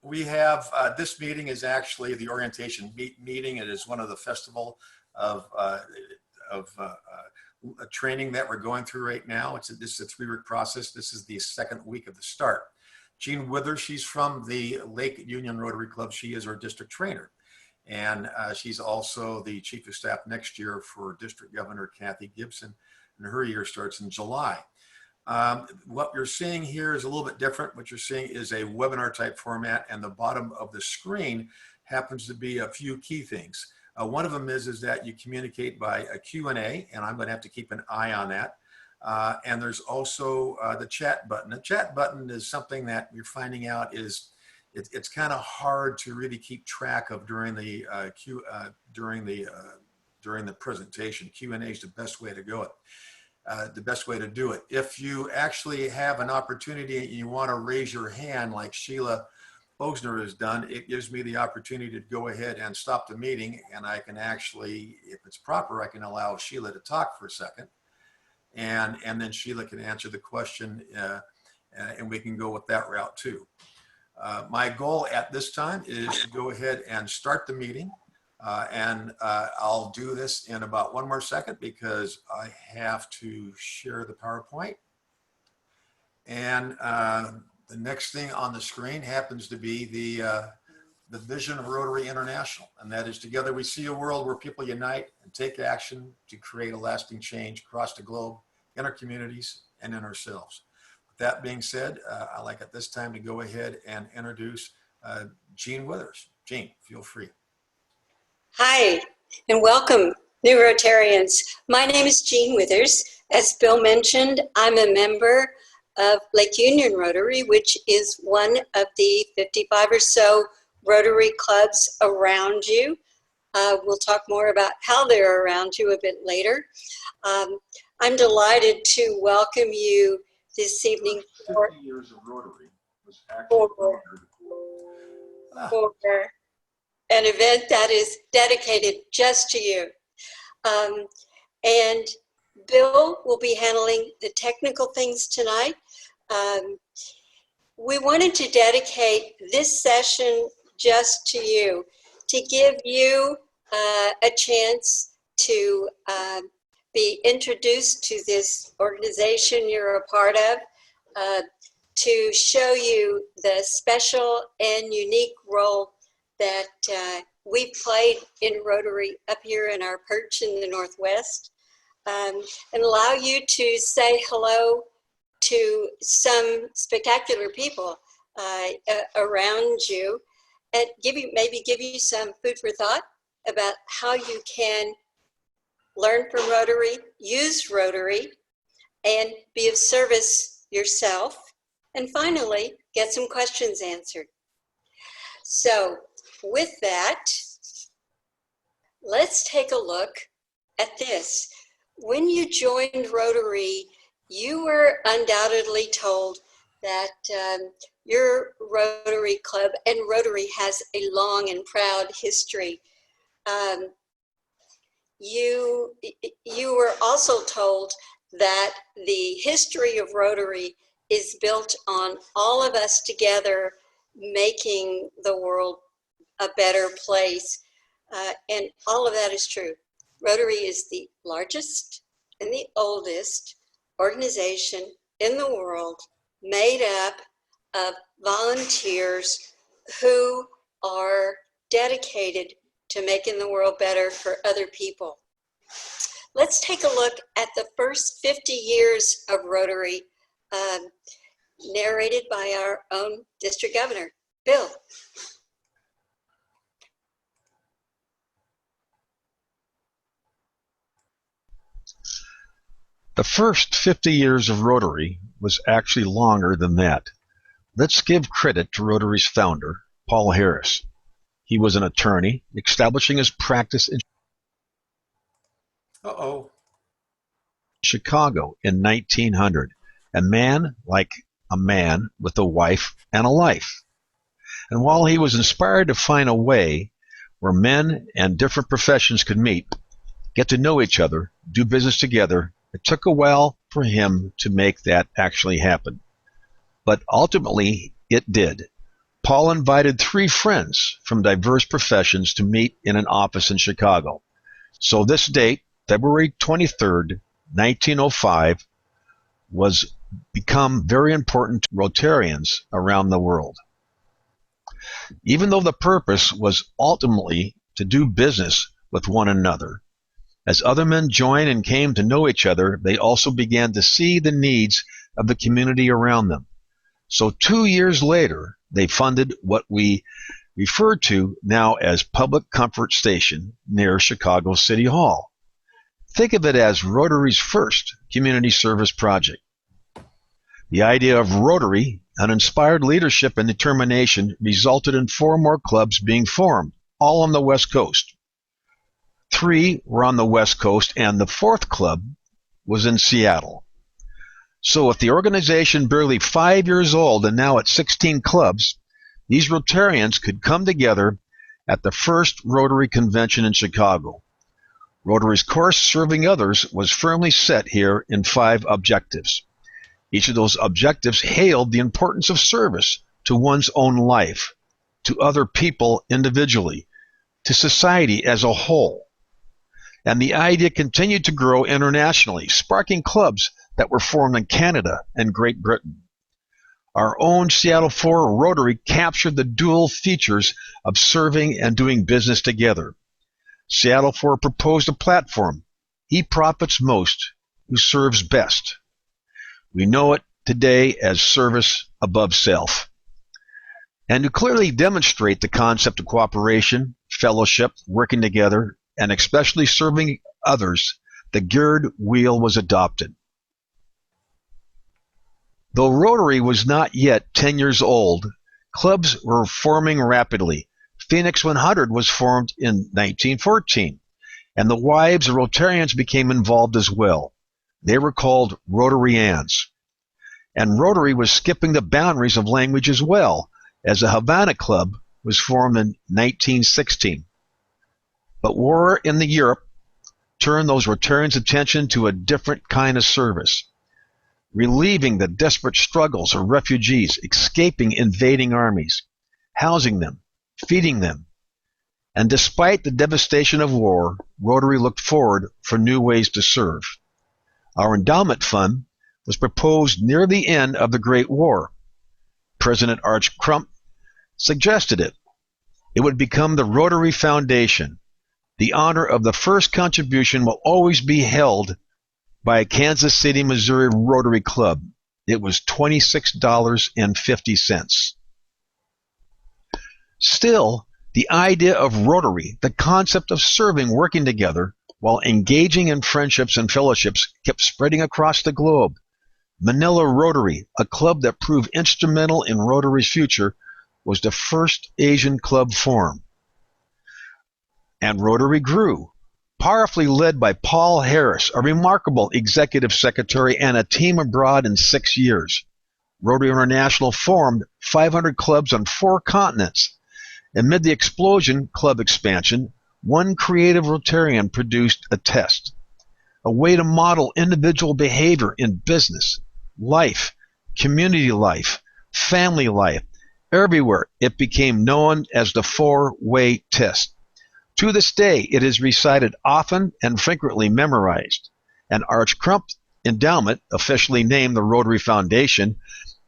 We have, this meeting is actually the orientation meeting. It is one of the festival of training that we're going through right now. This is a 3-week process. This is the 2nd week of the start. Jean Withers, she's from the Lake Union Rotary Club. She is our district trainer. And she's also the chief of staff next year for District Governor Kathy Gibson, and her year starts in July. What you're seeing here is a little bit different. What you're seeing is a webinar type format, and the bottom of the screen happens to be a few key things. One of them is that you communicate by a Q&A, and I'm going to have to keep an eye on that. And there's also the chat button. The chat button is something that we're finding out is it's kind of hard to really keep track of during the presentation. Q&A is the best way to go. The best way to do it. If you actually have an opportunity and you want to raise your hand like Sheila Bosner has done, it gives me the opportunity to go ahead and stop the meeting, and I can actually, if it's proper, I can allow Sheila to talk for a second, and then Sheila can answer the question, and we can go with that route too. My goal at this time is to go ahead and start the meeting. I'll do this in about 1 more second because I have to share the PowerPoint. And the next thing on the screen happens to be the vision of Rotary International. And that is, together we see a world where people unite and take action to create a lasting change across the globe, in our communities, and in ourselves. With that being said, I'd like at this time to go ahead and introduce Jean Withers. Jean, feel free. Hi, and welcome, new Rotarians. My name is Jean Withers. As Bill mentioned, I'm a member of Lake Union Rotary, which is one of the 55 or so Rotary clubs around you. We'll talk more about how they're around you a bit later. I'm delighted to welcome you this evening 50 years of Rotary was actually for an event that is dedicated just to you. And Bill will be handling the technical things tonight. We wanted to dedicate this session just to you, to give you a chance to be introduced to this organization you're a part of, to show you the special and unique role that we played in Rotary up here in our perch in the Northwest, and allow you to say hello to some spectacular people around you, and maybe give you some food for thought about how you can learn from Rotary, use Rotary, and be of service yourself, and finally get some questions answered. So with that, let's take a look at this. When you joined Rotary, you were undoubtedly told that your Rotary Club, and Rotary has a long and proud history. You were also told that the history of Rotary is built on all of us together making the world a better place. And all of that is true. Rotary is the largest and the oldest organization in the world made up of volunteers who are dedicated to making the world better for other people. Let's take a look at the first 50 years of Rotary, narrated by our own district governor, Bill. The first 50 years of Rotary was actually longer than that. Let's give credit to Rotary's founder, Paul Harris. He was an attorney, establishing his practice in Chicago in 1900. A man like a man with a wife and a life. And while he was inspired to find a way where men and different professions could meet, get to know each other, do business together, it took a while for him to make that actually happen. But ultimately, it did. Paul invited 3 friends from diverse professions to meet in an office in Chicago. So this date, February 23rd, 1905, was become very important to Rotarians around the world. Even though the purpose was ultimately to do business with one another, as other men joined and came to know each other, they also began to see the needs of the community around them. So 2 years later, they funded what we refer to now as Public Comfort Station near Chicago City Hall. Think of it as Rotary's first community service project. The idea of Rotary, an inspired leadership and determination, resulted in 4 more clubs being formed, all on the West Coast. 3 were on the West Coast, and the 4th club was in Seattle. So with the organization barely 5 years old and now at 16 clubs, these Rotarians could come together at the first Rotary convention in Chicago. Rotary's course serving others was firmly set here in 5 objectives. Each of those objectives hailed the importance of service to one's own life, to other people individually, to society as a whole. And the idea continued to grow internationally, sparking clubs that were formed in Canada and Great Britain. Our own Seattle 4 Rotary captured the dual features of serving and doing business together. Seattle 4 proposed a platform, he profits most who serves best. We know it today as service above self. And to clearly demonstrate the concept of cooperation, fellowship, working together, and especially serving others, the geared wheel was adopted. Though Rotary was not yet 10 years old, clubs were forming rapidly. Phoenix 100 was formed in 1914, and the wives of Rotarians became involved as well. They were called Rotarians. And Rotary was skipping the boundaries of language as well, as the Havana Club was formed in 1916. But war in Europe turned those Rotarians' attention to a different kind of service, relieving the desperate struggles of refugees escaping invading armies, housing them, feeding them. And despite the devastation of war, Rotary looked forward for new ways to serve. Our endowment fund was proposed near the end of the Great War. President Arch Crump suggested it. It would become the Rotary Foundation. The honor of the first contribution will always be held by a Kansas City, Missouri Rotary Club. It was $26.50. Still, the idea of Rotary, the concept of serving, working together, while engaging in friendships and fellowships, kept spreading across the globe. Manila Rotary, a club that proved instrumental in Rotary's future, was the first Asian club formed. And Rotary grew, powerfully led by Paul Harris, a remarkable executive secretary, and a team abroad in 6 years. Rotary International formed 500 clubs on 4 continents. Amid the explosion club expansion, one creative Rotarian produced a test, a way to model individual behavior in business, life, community life, family life. Everywhere it became known as the 4-way test. To this day, it is recited often and frequently memorized. And Arch Crump Endowment, officially named the Rotary Foundation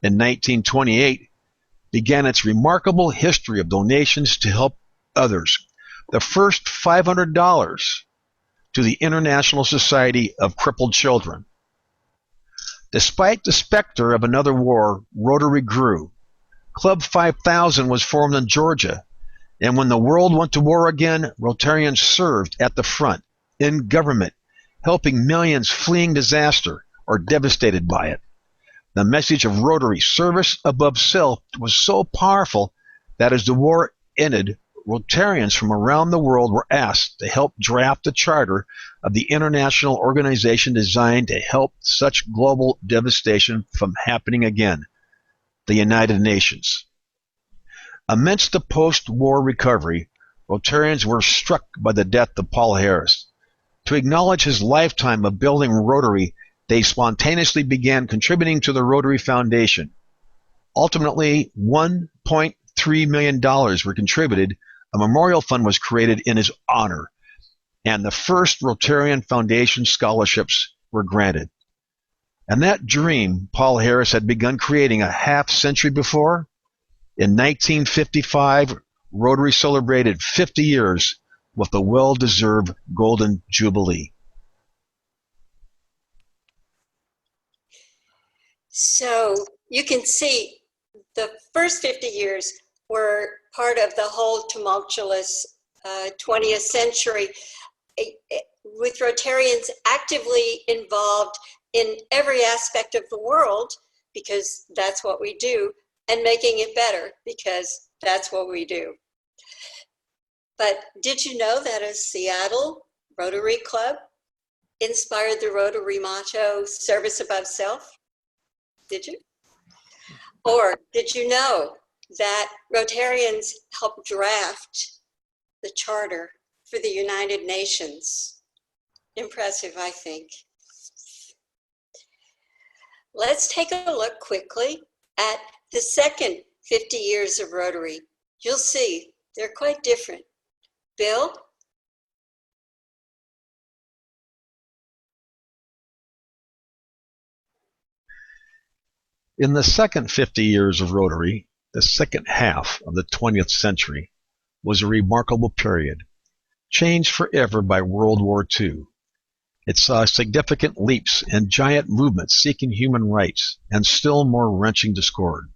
in 1928, began its remarkable history of donations to help others. The first $500 to the International Society of Crippled Children. Despite the specter of another war, Rotary grew. Club 5000 was formed in Georgia, and when the world went to war again, Rotarians served at the front, in government, helping millions fleeing disaster or devastated by it. The message of Rotary, service above self, was so powerful that as the war ended, Rotarians from around the world were asked to help draft the charter of the international organization designed to help such global devastation from happening again, the United Nations. Amidst the post-war recovery, Rotarians were struck by the death of Paul Harris. To acknowledge his lifetime of building Rotary, they spontaneously began contributing to the Rotary Foundation. Ultimately, $1.3 $33 million were contributed, a memorial fund was created in his honor, and the first Rotarian Foundation scholarships were granted. And that dream Paul Harris had begun creating a half century before, in 1955, Rotary celebrated 50 years with the well-deserved Golden Jubilee. So you can see the first 50 years were part of the whole tumultuous 20th century, with Rotarians actively involved in every aspect of the world, because that's what we do, and making it better, because that's what we do. But did you know that a Seattle Rotary Club inspired the Rotary motto, service above self? Did you? Or did you know that Rotarians helped draft the charter for the United Nations? Impressive, I think. Let's take a look quickly at the second 50 years of Rotary. You'll see they're quite different. Bill? In the second 50 years of Rotary, the second half of the 20th century was a remarkable period, changed forever by World War II. It saw significant leaps and giant movements seeking human rights, and still more wrenching discord.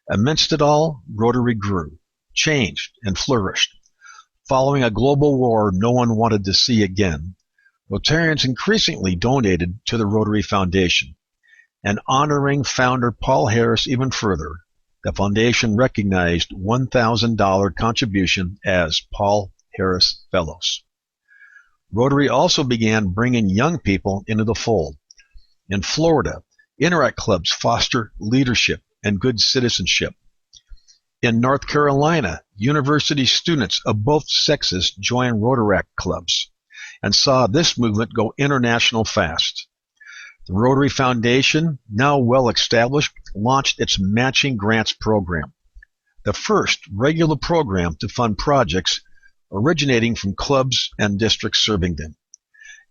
Amidst it all, Rotary grew, changed, and flourished. Following a global war no one wanted to see again, Rotarians increasingly donated to the Rotary Foundation. And honoring founder Paul Harris even further, the foundation recognized $1,000 contribution as Paul Harris Fellows. Rotary also began bringing young people into the fold. In Florida, Interact clubs foster leadership and good citizenship. In North Carolina, university students of both sexes joined Rotaract clubs and saw this movement go international fast. The Rotary Foundation, now well established, launched its Matching Grants program, the first regular program to fund projects originating from clubs and districts serving them.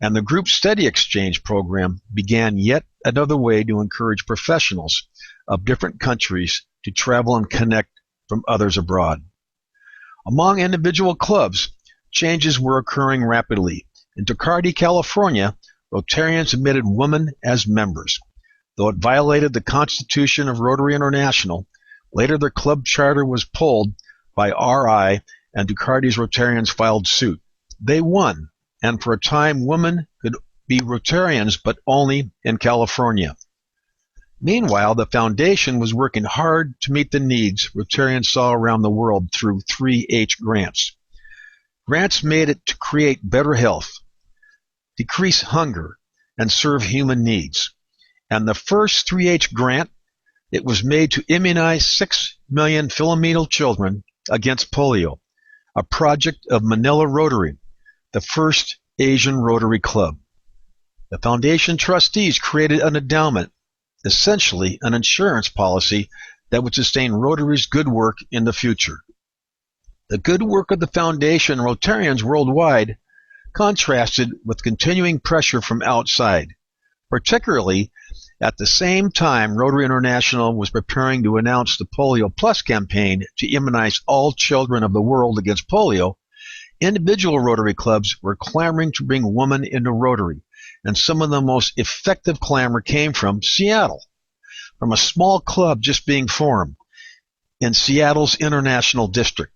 And the Group Steady Exchange program began yet another way to encourage professionals of different countries to travel and connect from others abroad. Among individual clubs, changes were occurring rapidly. In Tecate, California, Rotarians admitted women as members. Though it violated the Constitution of Rotary International, later their club charter was pulled by RI, and Tecate's Rotarians filed suit. They won, and for a time women could be Rotarians, but only in California. Meanwhile, the foundation was working hard to meet the needs Rotarians saw around the world through 3H grants. Grants made it to create better health, decrease hunger, and serve human needs. And the first 3H grant, it was made to immunize 6 million Filipino children against polio, a project of Manila Rotary, the first Asian Rotary Club. The foundation trustees created an endowment, essentially an insurance policy that would sustain Rotary's good work in the future. The good work of the foundation and Rotarians worldwide contrasted with continuing pressure from outside, particularly at the same time Rotary International was preparing to announce the Polio Plus campaign to immunize all children of the world against polio. Individual Rotary clubs were clamoring to bring women into Rotary, and some of the most effective clamor came from Seattle, from a small club just being formed in Seattle's International District.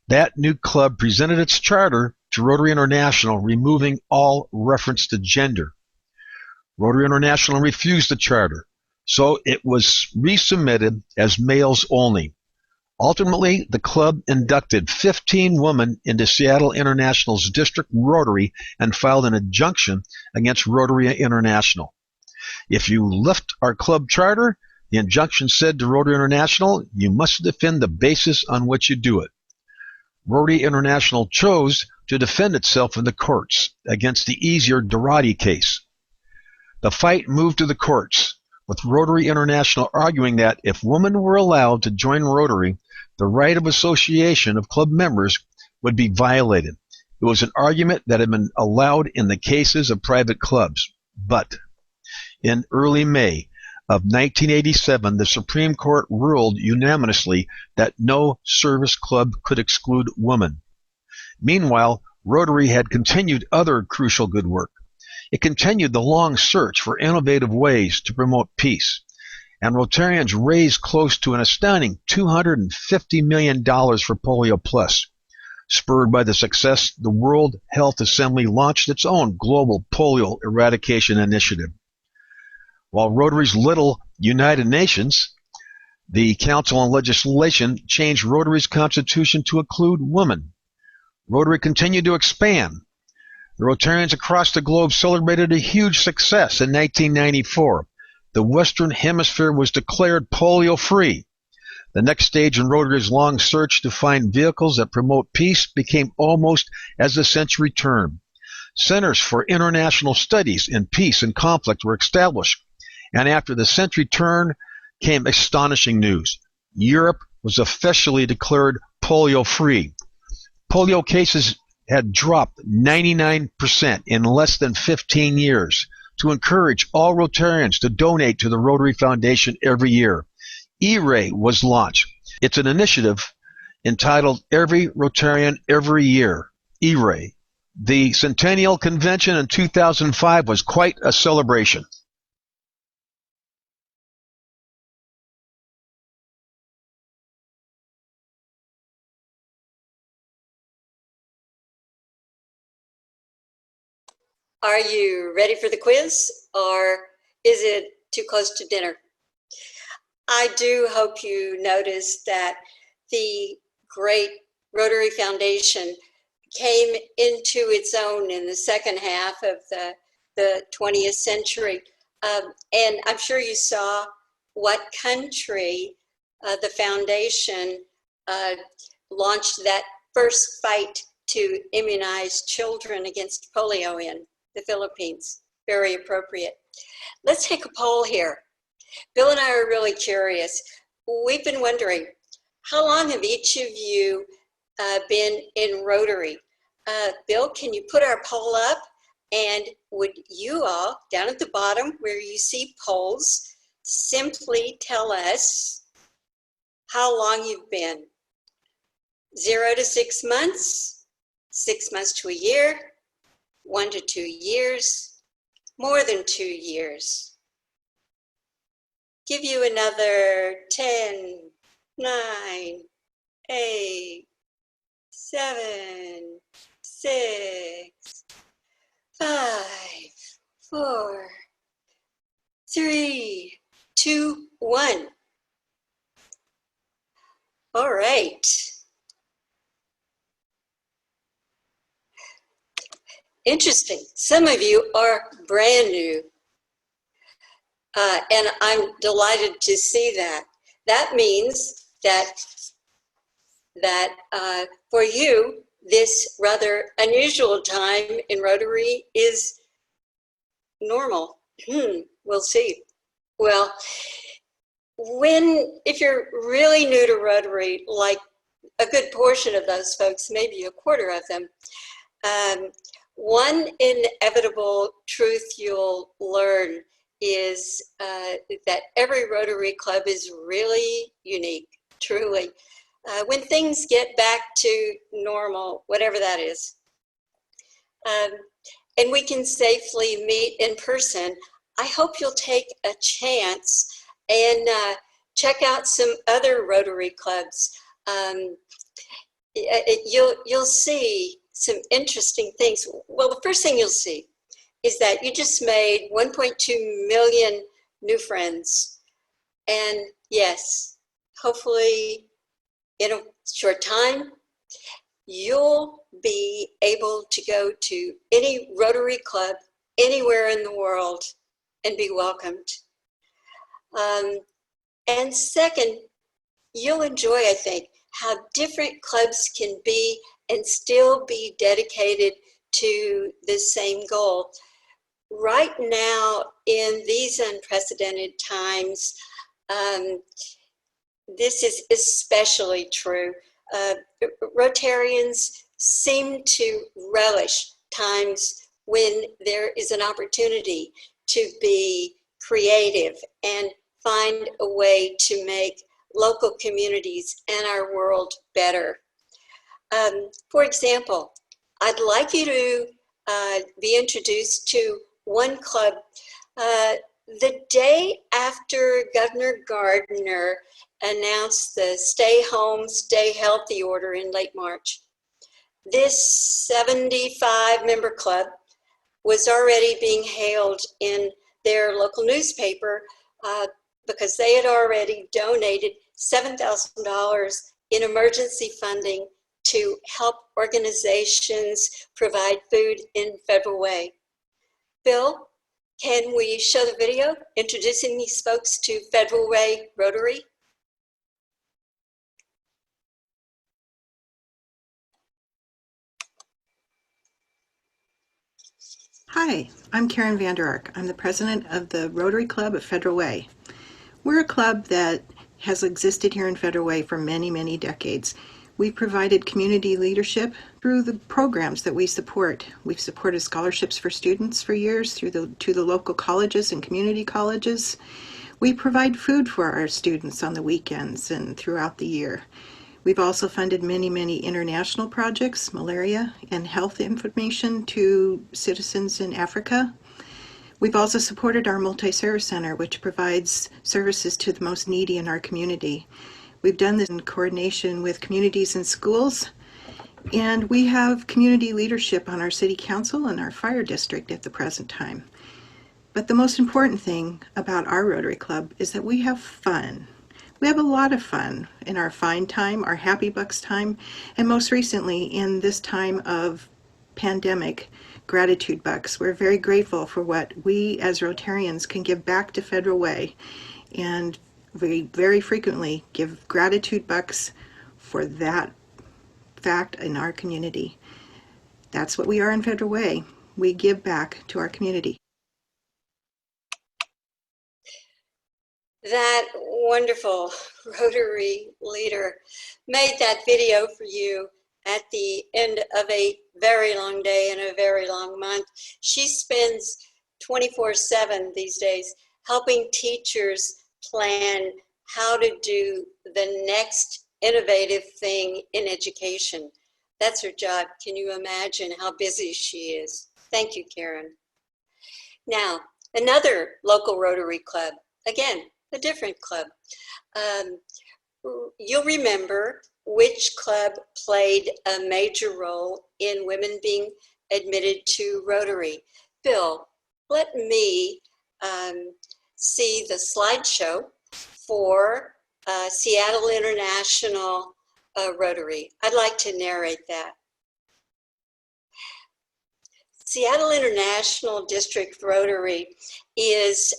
That new club presented its charter to Rotary International, removing all reference to gender. Rotary International refused the charter, so it was resubmitted as males only. Ultimately, the club inducted 15 women into Seattle International's District Rotary and filed an injunction against Rotary International. If you lift our club charter, the injunction said to Rotary International, you must defend the basis on which you do it. Rotary International chose to defend itself in the courts against the easier Dorati case. The fight moved to the courts, with Rotary International arguing that if women were allowed to join Rotary, the right of association of club members would be violated. It was an argument that had been allowed in the cases of private clubs. But in early May of 1987, the Supreme Court ruled unanimously that no service club could exclude women. Meanwhile, Rotary had continued other crucial good work. It continued the long search for innovative ways to promote peace, and Rotarians raised close to an astounding $250 million for Polio Plus. Spurred by the success, the World Health Assembly launched its own global polio eradication initiative. While Rotary's little United Nations, the Council on Legislation changed Rotary's constitution to include women. Rotary continued to expand. The Rotarians across the globe celebrated a huge success in 1994. The Western Hemisphere was declared polio-free. The next stage in Rotary's long search to find vehicles that promote peace became almost as the century turned. Centers for International Studies in Peace and Conflict were established, and after the century turn came astonishing news. Europe was officially declared polio-free. Polio cases had dropped 99% in less than 15 years. To encourage all Rotarians to donate to the Rotary Foundation every year, E-Ray was launched. It's an initiative entitled Every Rotarian Every Year, E-Ray. The Centennial Convention in 2005 was quite a celebration. Are you ready for the quiz, or is it too close to dinner? I do hope you noticed that the great Rotary Foundation came into its own in the second half of the 20th century. And I'm sure you saw what country the foundation launched that first fight to immunize children against polio in, the Philippines. Very appropriate. Let's take a poll here. Bill and I are really curious. We've been wondering, how long have each of you been in Rotary? Bill, can you put our poll up? And would you all, down at the bottom where you see polls, simply tell us how long you've been? 0 to 6 months, 6 months to a year, 1 to 2 years, more than 2 years. Give you another 10, 9, 8, 7, 6, 5, 4, 3, 2, 1. All right. Interesting. Some of you are brand new. And I'm delighted to see that. That means that for you, this rather unusual time in Rotary is normal. We'll see. Well, if you're really new to Rotary, like a good portion of those folks, maybe a quarter of them, one inevitable truth you'll learn is that every Rotary Club is really unique, truly. When things get back to normal, whatever that is, and we can safely meet in person, I hope you'll take a chance and check out some other Rotary clubs. You'll see some interesting things. Well, the first thing you'll see is that you just made 1.2 million new friends. And yes, hopefully in a short time, you'll be able to go to any Rotary Club anywhere in the world and be welcomed. And second, you'll enjoy, I think, how different clubs can be and still be dedicated to the same goal. Right now, in these unprecedented times, this is especially true. Rotarians seem to relish times when there is an opportunity to be creative and find a way to make local communities and our world better. For example, I'd like you to be introduced to one club. The day after Governor Gardner announced the Stay Home, Stay Healthy order in late March, this 75-member club was already being hailed in their local newspaper because they had already donated $7,000 in emergency funding to help organizations provide food in Federal Way. Bill, can we show the video introducing these folks to Federal Way Rotary? Hi, I'm Karen Vander Ark. I'm the president of the Rotary Club of Federal Way. We're a club that has existed here in Federal Way for many, many decades. We provided community leadership through the programs that we support. We've supported scholarships for students for years to the local colleges and community colleges. We provide food for our students on the weekends and throughout the year. We've also funded many, many international projects, malaria and health information to citizens in Africa. We've also supported our multi-service center, which provides services to the most needy in our community. We've done this in coordination with communities and schools, and we have community leadership on our city council and our fire district at the present time. But the most important thing about our Rotary Club is that we have fun. We have a lot of fun in our fine time, our happy bucks time, and most recently in this time of pandemic, gratitude bucks. We're very grateful for what we as Rotarians can give back to Federal Way, and we very frequently give gratitude bucks for that fact in our community. That's what we are in Federal Way. We give back to our community. That wonderful Rotary leader made that video for you at the end of a very long day and a very long month. She spends 24/7 these days helping teachers plan how to do the next innovative thing in education. That's her job. Can you imagine how busy she is? Thank you, Karen. Now, another local Rotary Club, again, a different club. You'll remember which club played a major role in women being admitted to Rotary. Bill, let me see the slideshow for Seattle International Rotary. I'd like to narrate that. Seattle International District Rotary is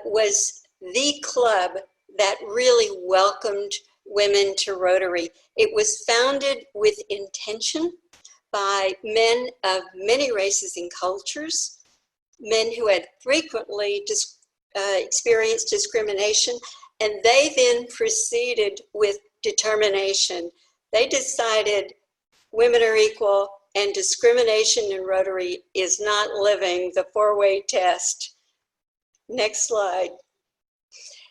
was the club that really welcomed women to Rotary. It was founded with intention by men of many races and cultures, men who had frequently experienced discrimination, and they then proceeded with determination. They decided women are equal and discrimination in Rotary is not living the four-way test. Next slide.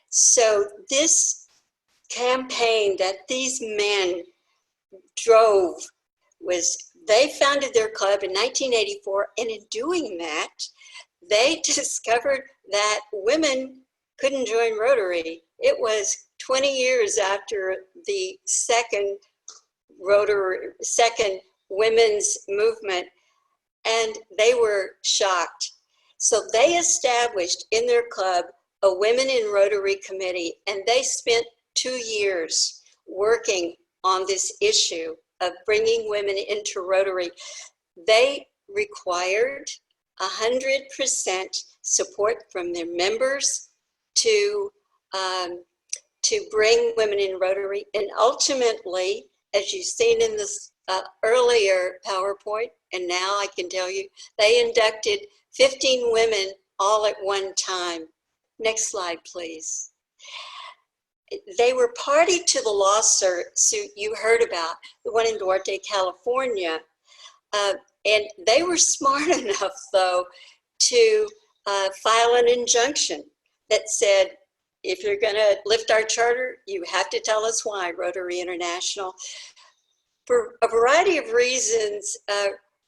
So this campaign that these men drove was, they founded their club in 1984, and in doing that, they discovered that women couldn't join Rotary. It was 20 years after the second women's movement, and they were shocked. So they established in their club a Women in Rotary Committee, and they spent 2 years working on this issue of bringing women into Rotary. They required 100% support from their members to bring women in Rotary, and ultimately, as you've seen in this earlier PowerPoint, and now I can tell you, they inducted 15 women all at one time. Next slide, please. They were party to the lawsuit you heard about, the one in Duarte, California. And they were smart enough, though, to file an injunction that said, if you're going to lift our charter, you have to tell us why, Rotary International. For a variety of reasons,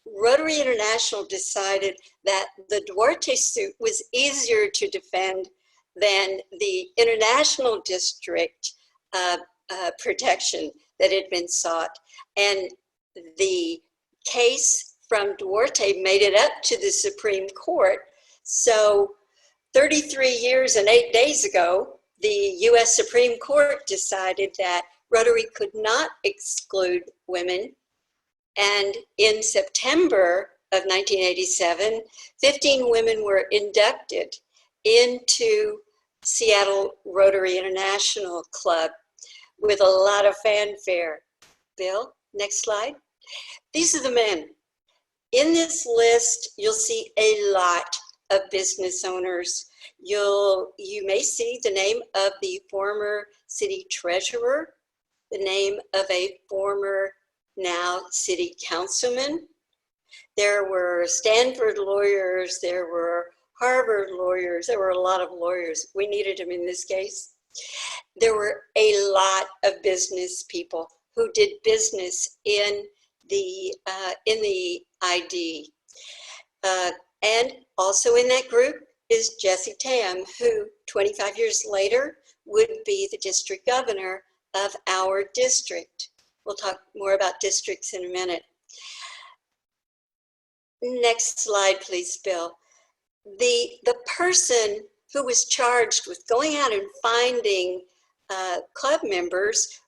Rotary International decided that the Duarte suit was easier to defend than the international district protection that had been sought. And the case from Duarte made it up to the Supreme Court. So 33 years and 8 days ago, the US Supreme Court decided that Rotary could not exclude women. And in September of 1987, 15 women were inducted into Seattle Rotary International Club with a lot of fanfare. Bill, next slide. These are the men. In this list, you'll see a lot of business owners. You may see the name of the former city treasurer, the name of a former now city councilman. There were Stanford lawyers, there were Harvard lawyers, there were a lot of lawyers. We needed them in this case. There were a lot of business people who did business in the ID. And also in that group is Jesse Tam, who 25 years later would be the district governor of our district. We'll talk more about districts in a minute. Next slide, please, Bill. The person who was charged with going out and finding club members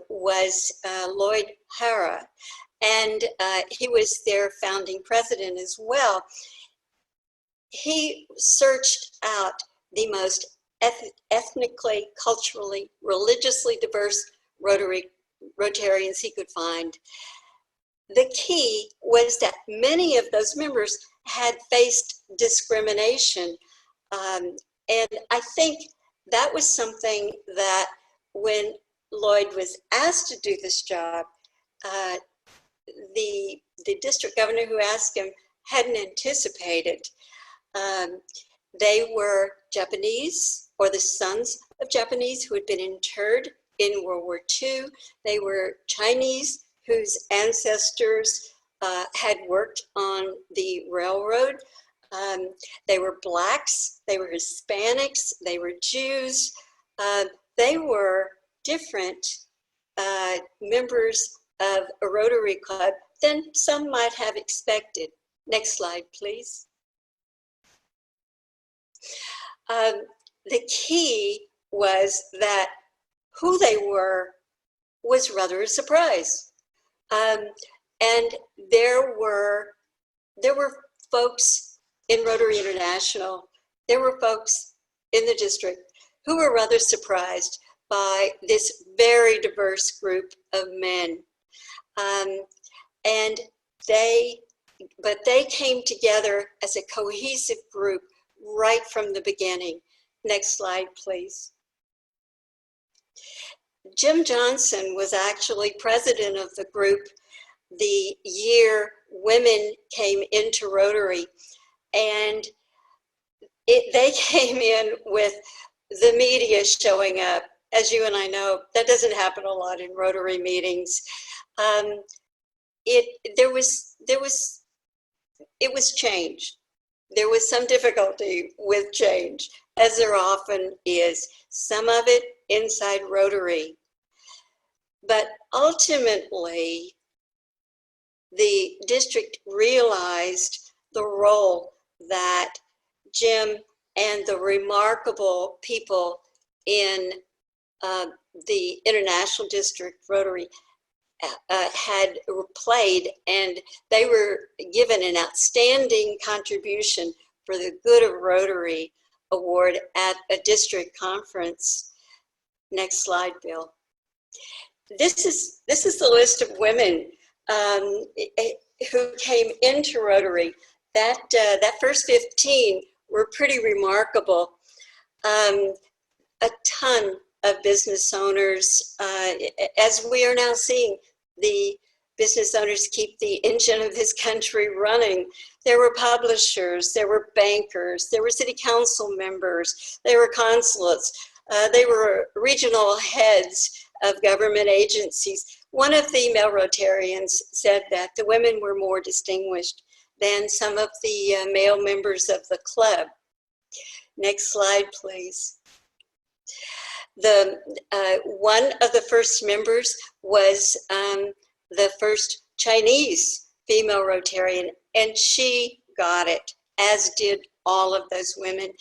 was Lloyd Hara, and he was their founding president as well. He searched out the most ethnically, culturally, religiously diverse Rotarians he could find. The key was that many of those members had faced discrimination. And I think that was something that when Lloyd was asked to do this job, the district governor who asked him hadn't anticipated. They were Japanese, or the sons of Japanese who had been interred in World War II. They were Chinese whose ancestors had worked on the railroad. They were Blacks, they were Hispanics, they were Jews. They were different members of a Rotary Club than some might have expected. Next slide, please. The key was that who they were was rather a surprise. And there were folks in Rotary International, there were folks in the district who were rather surprised by this very diverse group of men. But they came together as a cohesive group right from the beginning. Next slide, please. Jim Johnson was actually president of the group the year women came into Rotary, and they came in with the media showing up. As you and I know, that doesn't happen a lot in Rotary meetings. It was change. There was some difficulty with change, as there often is. Some of it inside Rotary. But ultimately, the district realized the role that Jim and the remarkable people in the International District Rotary had played, and they were given an outstanding contribution for the Good of Rotary Award at a district conference. Next slide, Bill. This is the list of women who came into Rotary. That first 15 were pretty remarkable. A ton of business owners, as we are now seeing the business owners keep the engine of this country running. There were publishers, there were bankers, there were city council members, there were consulates, they were regional heads of government agencies. One of the male Rotarians said that the women were more distinguished than some of the male members of the club. Next slide, please. One of the first members was the first Chinese female Rotarian, and she got it, as did all of those women.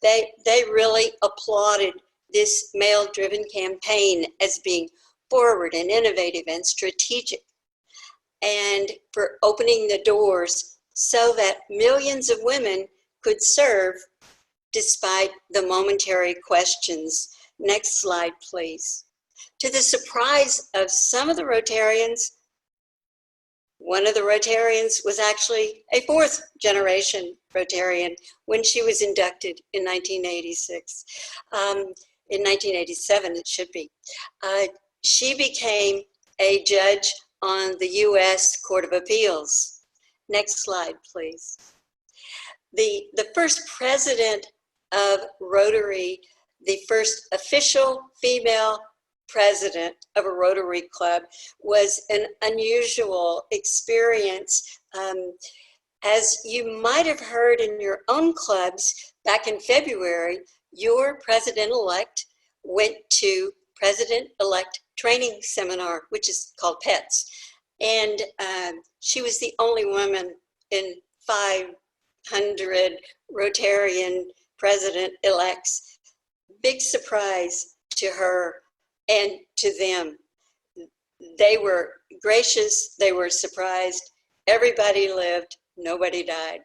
They really applauded this male-driven campaign as being forward and innovative and strategic, and for opening the doors so that millions of women could serve despite the momentary questions. Next slide, please. To the surprise of some of the Rotarians, one of the Rotarians was actually a fourth generation Rotarian when she was inducted in 1986. In 1987, it should be. She became a judge on the U.S. Court of Appeals. Next slide, please. The first president of Rotary, the first official female president of a Rotary Club, was an unusual experience. As you might have heard in your own clubs, back in February, your president-elect went to President-elect Training Seminar, which is called PETS. And she was the only woman in 500 Rotarian president-elects. Big surprise to her and to them. They were gracious, they were surprised. Everybody lived, nobody died.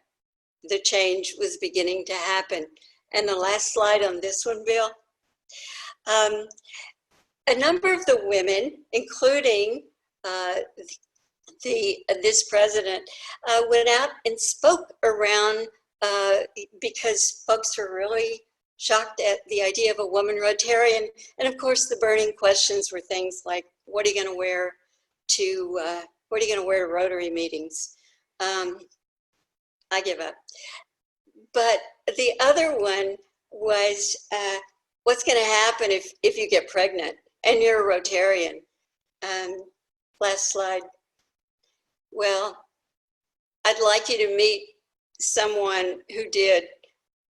The change was beginning to happen. And the last slide on this one, Bill. A number of the women, including this president, went out and spoke around because folks were really shocked at the idea of a woman Rotarian. And of course, the burning questions were things like, what are you going to wear to Rotary meetings? I give up. But the other one was, what's going to happen if you get pregnant and you're a Rotarian? Last slide. Well, I'd like you to meet someone who did.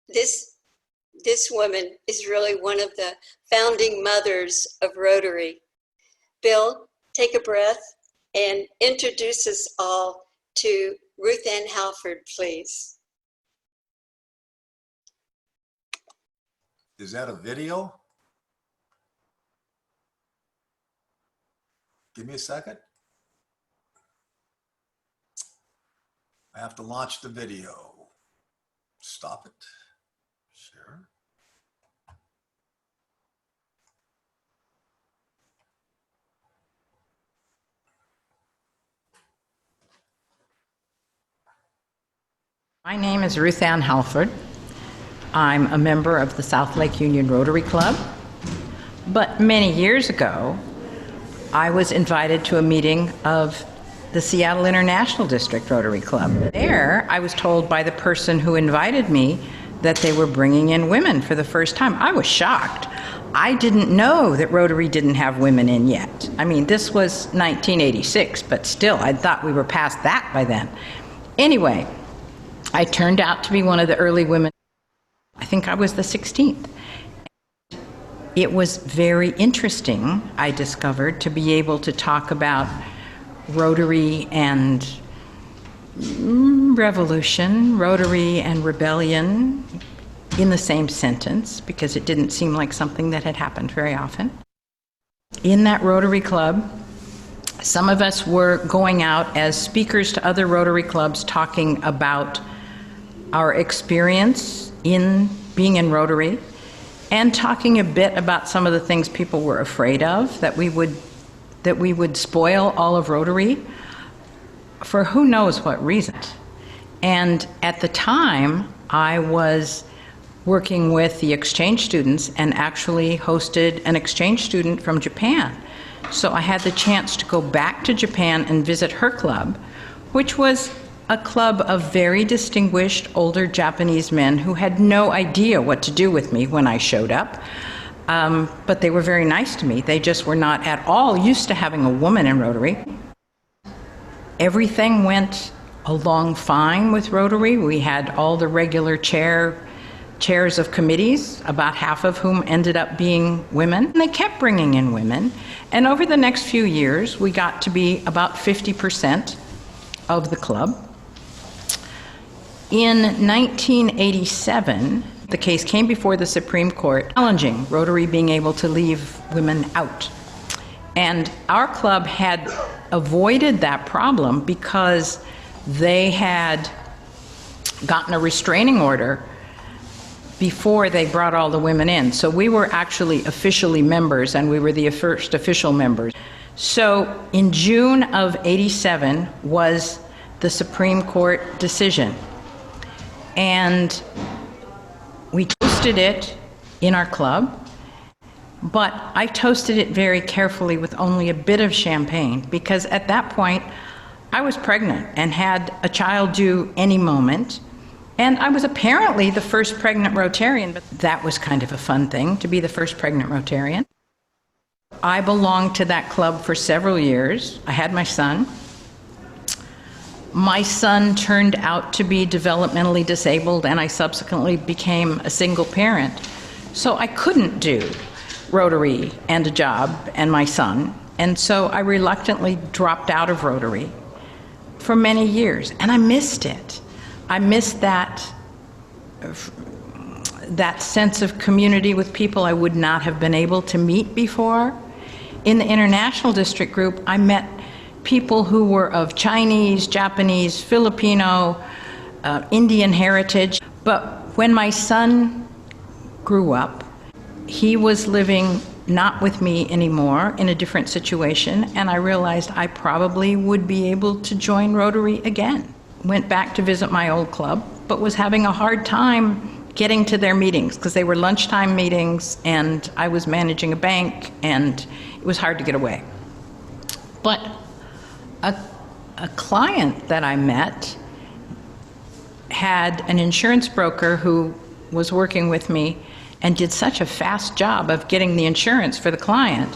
This woman is really one of the founding mothers of Rotary. Bill, take a breath and introduce us all to Ruth Ann Halford, please. Is that a video? Give me a second. I have to launch the video. Stop it. Share. My name is Ruth Ann Halford. I'm a member of the South Lake Union Rotary Club. But many years ago, I was invited to a meeting of the Seattle International District Rotary Club. There, I was told by the person who invited me that they were bringing in women for the first time. I was shocked. I didn't know that Rotary didn't have women in yet. I mean, this was 1986, but still, I thought we were past that by then. Anyway, I turned out to be one of the early women. I think I was the 16th. It was very interesting, I discovered, to be able to talk about Rotary and revolution, Rotary and rebellion in the same sentence, because it didn't seem like something that had happened very often. In that Rotary Club, some of us were going out as speakers to other Rotary clubs talking about our experience in being in Rotary, and talking a bit about some of the things people were afraid of, that we would spoil all of Rotary for who knows what reason. And at the time, I was working with the exchange students and actually hosted an exchange student from Japan. So I had the chance to go back to Japan and visit her club, which was a club of very distinguished older Japanese men who had no idea what to do with me when I showed up. But they were very nice to me. They just were not at all used to having a woman in Rotary. Everything went along fine with Rotary. We had all the regular chairs of committees, about half of whom ended up being women. And they kept bringing in women. And over the next few years, we got to be about 50% of the club. In 1987, the case came before the Supreme Court challenging Rotary being able to leave women out. And our club had avoided that problem because they had gotten a restraining order before they brought all the women in. So we were actually officially members, and we were the first official members. So in June of '87 was the Supreme Court decision. And we toasted it in our club, but I toasted it very carefully with only a bit of champagne, because at that point I was pregnant and had a child due any moment. And I was apparently the first pregnant Rotarian, but that was kind of a fun thing, to be the first pregnant Rotarian. I belonged to that club for several years. I had my son. My son turned out to be developmentally disabled, and I subsequently became a single parent. So I couldn't do Rotary and a job and my son. And so I reluctantly dropped out of Rotary for many years, and I missed it. I missed that sense of community with people I would not have been able to meet before. In the International District group, I met people who were of Chinese, Japanese, Filipino, Indian heritage. But when my son grew up, he was living not with me anymore, in a different situation, and I realized I probably would be able to join Rotary again. Went back to visit my old club, but was having a hard time getting to their meetings because they were lunchtime meetings, and I was managing a bank, and it was hard to get away. But a client that I met had an insurance broker who was working with me and did such a fast job of getting the insurance for the client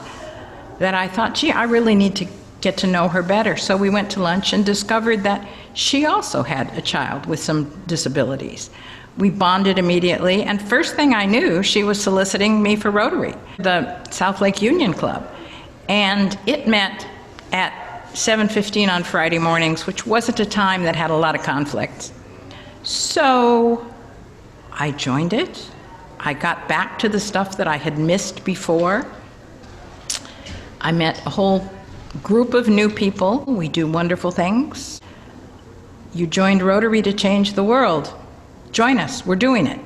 that I thought, gee, I really need to get to know her better. So we went to lunch and discovered that she also had a child with some disabilities. We bonded immediately, and first thing I knew, she was soliciting me for Rotary, the South Lake Union Club. And it met at 7:15 on Friday mornings, which wasn't a time that had a lot of conflicts. So I joined it. I got back to the stuff that I had missed before. I met a whole group of new people. We do wonderful things. You joined Rotary to change the world. Join us. We're doing it.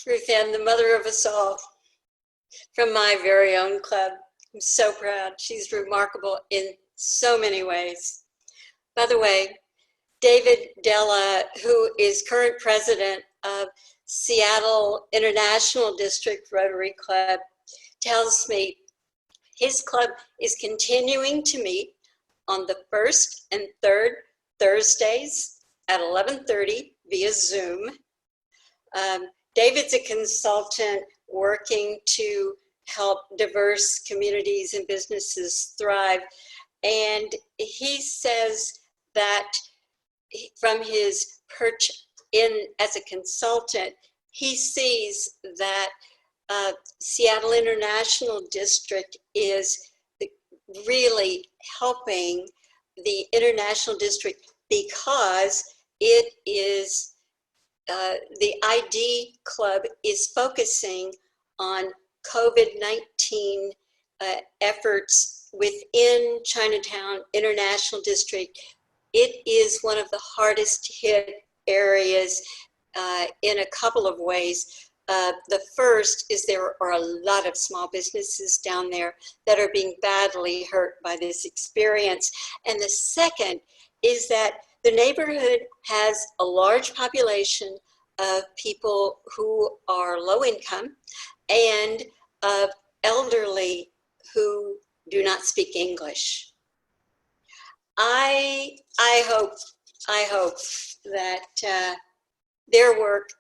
Ruth Ann, the mother of us all, from my very own club. I'm so proud. She's remarkable in so many ways. By the way, David Della, who is current president of Seattle International District Rotary Club, tells me his club is continuing to meet on the first and third Thursdays at 11:30 via Zoom. David's a consultant working to help diverse communities and businesses thrive. And he says that from his perch in as a consultant, he sees that Seattle International District is really helping the International District because it is the ID Club is focusing on COVID-19 efforts within Chinatown International District. It is one of the hardest hit areas in a couple of ways. The first is there are a lot of small businesses down there that are being badly hurt by this experience. And the second is that The neighborhood has a large population of people who are low income and of elderly who do not speak English. I hope that their work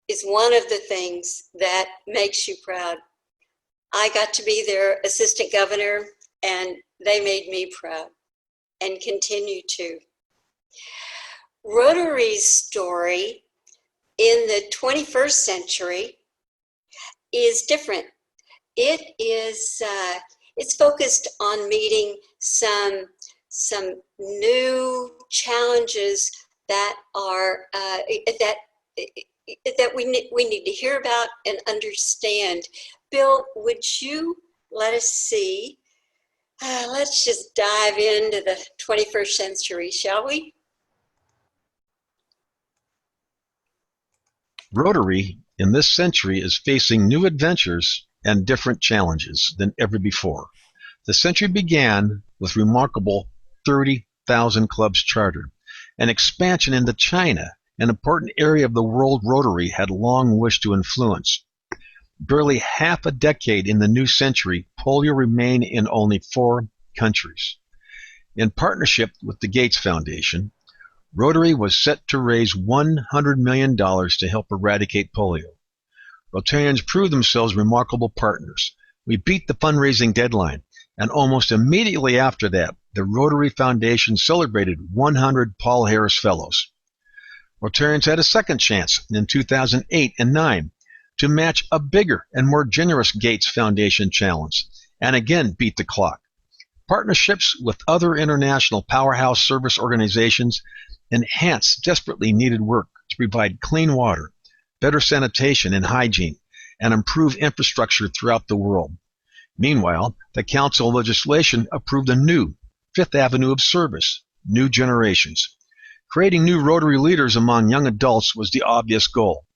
is one of the things that makes you proud. I got to be their assistant governor, and they made me proud and continue to. Rotary's story in the 21st century is different. It's focused on meeting some new challenges that are that we need to hear about and understand. Bill, would you let us see? Let's just dive into the 21st century, shall we? Rotary in this century is facing new adventures and different challenges than ever before. The century began with remarkable 30,000 clubs chartered, an expansion into China, an important area of the world Rotary had long wished to influence. Barely half a decade in the new century, polio remained in only 4 countries. In partnership with the Gates Foundation, Rotary was set to raise $100 million to help eradicate polio. Rotarians proved themselves remarkable partners. We beat the fundraising deadline, and almost immediately after that, the Rotary Foundation celebrated 100 Paul Harris Fellows. Rotarians had a second chance in 2008 and 9 to match a bigger and more generous Gates Foundation challenge, and again beat the clock. Partnerships with other international powerhouse service organizations enhance desperately needed work to provide clean water, better sanitation and hygiene, and improve infrastructure throughout the world. Meanwhile, the Council of Legislation approved a new Fifth Avenue of Service, New Generations. Creating new Rotary leaders among young adults was the obvious goal.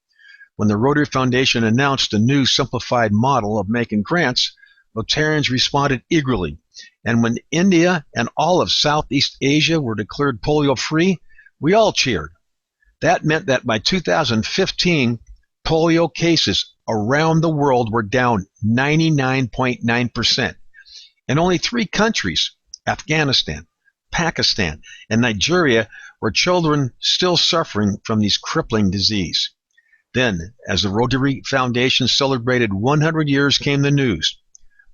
When the Rotary Foundation announced a new simplified model of making grants, Rotarians responded eagerly. And when India and all of Southeast Asia were declared polio-free, we all cheered. That meant that by 2015, polio cases around the world were down 99.9%. In only 3 countries, Afghanistan, Pakistan, and Nigeria, were children still suffering from this crippling disease. Then, as the Rotary Foundation celebrated 100 years, came the news.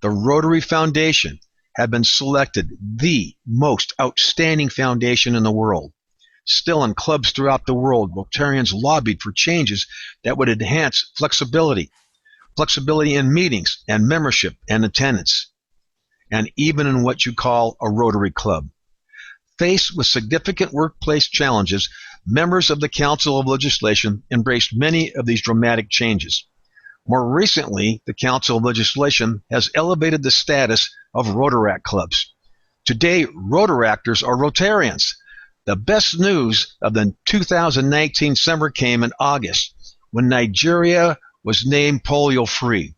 The Rotary Foundation had been selected the most outstanding foundation in the world. Still, in clubs throughout the world, Rotarians lobbied for changes that would enhance flexibility in meetings and membership and attendance, and even in what you call a Rotary club. Faced with significant workplace challenges, members of the Council of Legislation embraced many of these dramatic changes. More recently, the Council of Legislation has elevated the status of Rotaract clubs. Today, Rotaractors are Rotarians. The best news of the 2019 summer came in August, when Nigeria was named polio-free.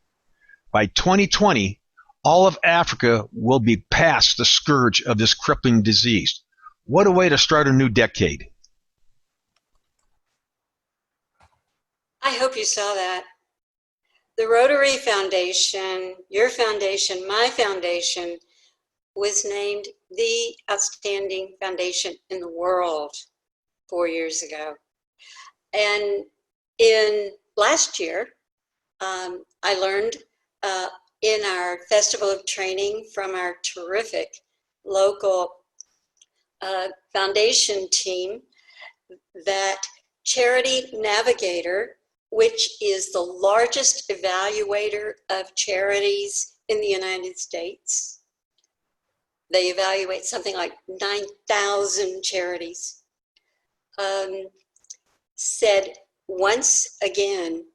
By 2020, all of Africa will be past the scourge of this crippling disease. What a way to start a new decade. I hope you saw that. The Rotary Foundation, your foundation, my foundation, was named the outstanding foundation in the world 4 years ago. And in last year, I learned in our Festival of Training from our terrific local foundation team that Charity Navigator, which is the largest evaluator of charities in the United States, they evaluate something like 9,000 charities, said once again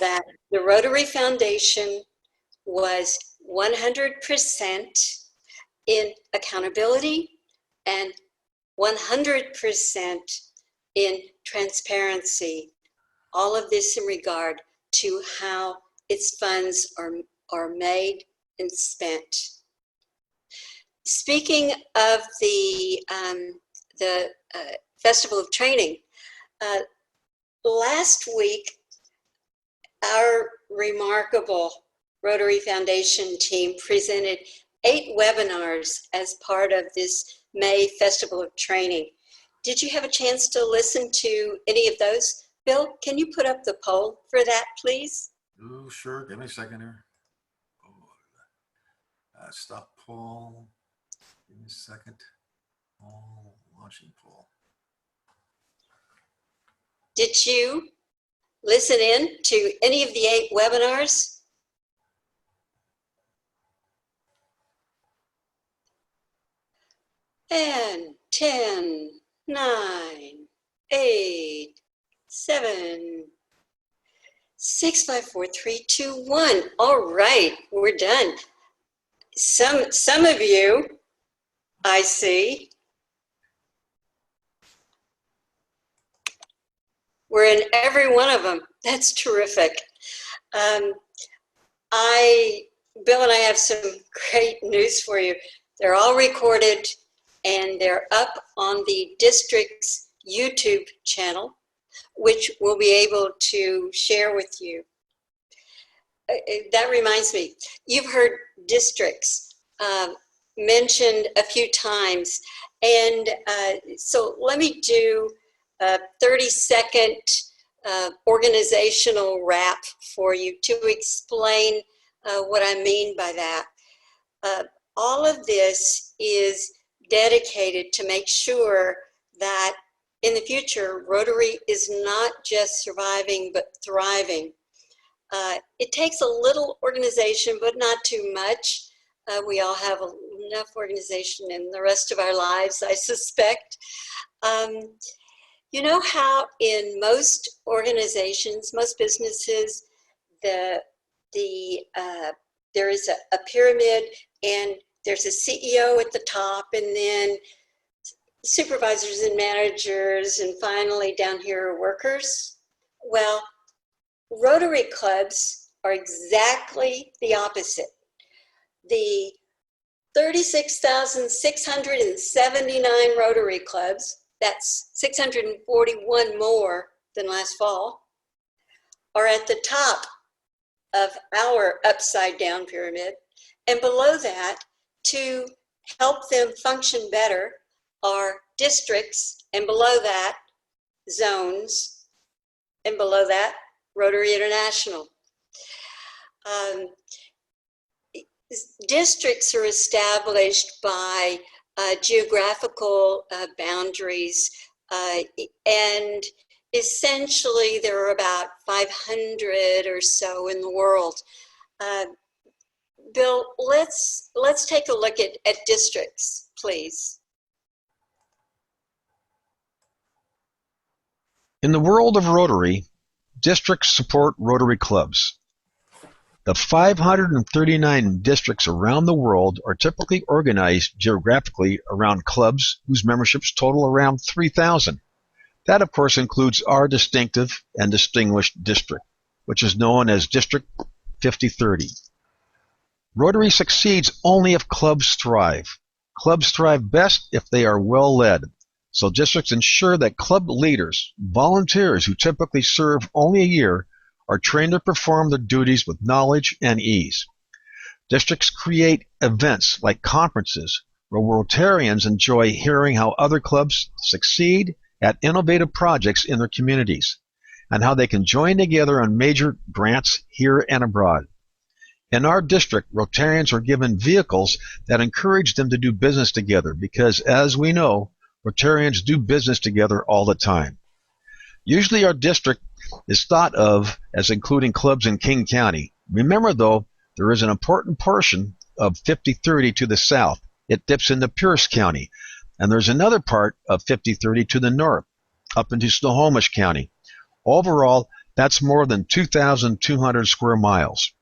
that the Rotary Foundation was 100% in accountability and 100% in transparency. All of this in regard to how its funds are made and spent. Speaking of the Festival of Training. Last week, our remarkable Rotary Foundation team presented 8 webinars as part of this May Festival of Training. Did you have a chance to listen to any of those? Bill, can you put up the poll for that, please? Oh, sure. Give me a second here. Stop poll. Give me a second. Poll, launching poll. Did you listen in to any of the 8 webinars? And 10, 9, 8, 7, 6, 5, 4, 3, 2, 1. All right, we're done. Some of you, I see, we're in every one of them. That's terrific. Bill and I have some great news for you. They're all recorded and they're up on the district's YouTube channel, which we'll be able to share with you. That reminds me, you've heard districts mentioned a few times. And so let me do a 30-second organizational wrap for you to explain what I mean by that. All of this is dedicated to make sure that in the future, Rotary is not just surviving, but thriving. It takes a little organization, but not too much. We all have enough organization in the rest of our lives, I suspect. You know how in most organizations, most businesses, there is a pyramid and there's a CEO at the top and then supervisors and managers and finally down here are workers. Well, Rotary clubs are exactly the opposite. The 36,679 Rotary clubs, that's 641 more than last fall, are at the top of our upside down pyramid. And below that, to help them function better, are districts, and below that, zones, and below that, Rotary International. Districts are established by geographical boundaries, and essentially there are about 500 or so in the world. Bill, let's take a look at districts, please. In the world of Rotary, districts support Rotary clubs. The 539 districts around the world are typically organized geographically around clubs whose memberships total around 3,000. That, of course, includes our distinctive and distinguished district, which is known as District 5030. Rotary succeeds only if clubs thrive. Clubs thrive best if they are well led. So districts ensure that club leaders, volunteers who typically serve only a year, are trained to perform their duties with knowledge and ease. Districts create events like conferences where Rotarians enjoy hearing how other clubs succeed at innovative projects in their communities and how they can join together on major grants here and abroad. In our district, Rotarians are given vehicles that encourage them to do business together because, as we know, Rotarians do business together all the time. Usually our district is thought of as including clubs in King County. Remember, though, there is an important portion of 5030 to the south. It dips into Pierce County. And there's another part of 5030 to the north, up into Snohomish County. Overall, that's more than 2,200 square miles.